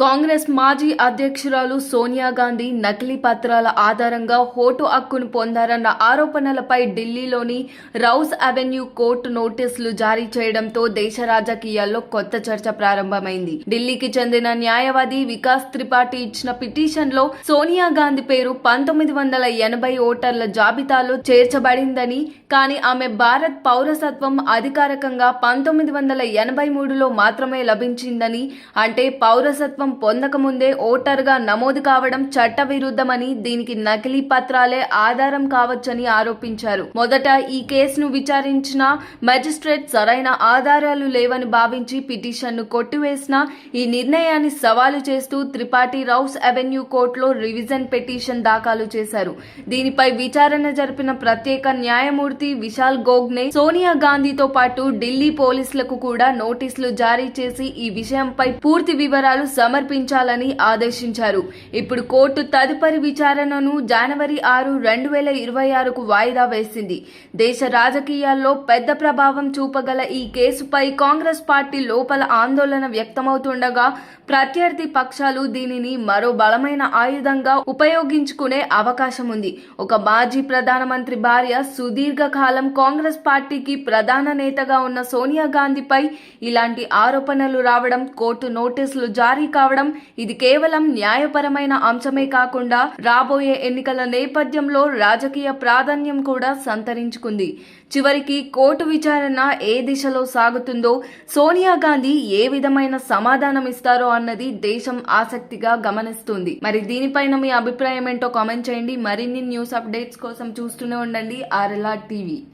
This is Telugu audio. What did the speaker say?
కాంగ్రెస్ మాజీ అధ్యక్షురాలు సోనియా గాంధీ నకిలీ పత్రాల ఆధారంగా ఓటు హక్కును పొందారన్న ఆరోపణలపై ఢిల్లీలోని రౌస్ అవెన్యూ కోర్టు నోటీసులు జారీ చేయడంతో దేశ రాజకీయాల్లో కొత్త చర్చ ప్రారంభమైంది. ఢిల్లీకి చెందిన న్యాయవాది వికాస్ త్రిపాఠి ఇచ్చిన పిటిషన్లో సోనియా గాంధీ పేరు 1980 ఓటర్ల జాబితాలో చేర్చబడిందని, కానీ ఆమె భారత్ పౌరసత్వం అధికారికంగా 1983లో మాత్రమే లభించిందని, అంటే పౌరసత్వం పొందకముందే ఓటర్గా నమోదు కావడం చట్టవిరుద్ధమని, దీనికి నకిలీ పత్రాలే ఆధారం కావచ్చని ఆరోపించారు. మొదట ఈ కేసును విచారించిన మెజిస్ట్రేట్ సరైన ఆధారాలు లేవని భావించి పిటిషన్ను కొట్టివేసిన ఈ నిర్ణయాన్ని సవాలు చేస్తూ త్రిపాఠి రౌస్ అవెన్యూ కోర్టులో రివిజన్ పిటిషన్ దాఖలు చేశారు. దీనిపై విచారణ జరిపిన ప్రత్యేక న్యాయమూర్తి విశాల్ గోగ్నే సోనియా గాంధీతో పాటు ఢిల్లీ పోలీసులకు కూడా నోటీసులు జారీ చేసి ఈ విషయంపై పూర్తి వివరాలు సమర్పించాలని ఆదేశించారు. ఇప్పుడు కోర్టు తదుపరి విచారణను జనవరి 6, 2026కు వాయిదా వేసింది. దేశ రాజకీయాల్లో పెద్ద ప్రభావం చూపగల ఈ కేసుపై కాంగ్రెస్ పార్టీ లోపల ఆందోళన వ్యక్తమవుతుండగా, ప్రత్యర్థి పక్షాలు దీనిని మరో బలమైన ఆయుధంగా ఉపయోగించుకునే అవకాశం ఉంది. ఒక మాజీ ప్రధానమంత్రి భార్య, సుదీర్ఘకాలం కాంగ్రెస్ పార్టీకి ప్రధాన నేతగా ఉన్న సోనియా గాంధీపై ఇలాంటి ఆరోపణలు రావడం, కోర్టు నోటీసులు జారీ కావడం, ఇది కేవలం న్యాయపరమైన అంశమే కాకుండా రాబోయే ఎన్నికల నేపథ్యంలో రాజకీయ ప్రాధాన్యం కూడా సంతరించుకుంది. చివరికి కోర్టు విచారణ ఏ దిశలో సాగుతుందో, సోనియా గాంధీ ఏ విధమైన సమాధానం ఇస్తారో అన్నది దేశం ఆసక్తిగా గమనిస్తుంది. మరి దీనిపైన మీ అభిప్రాయం ఏంటో కామెంట్ చేయండి. మరిన్ని న్యూస్ అప్డేట్స్ కోసం చూస్తూనే ఉండండి RLR టీవీ.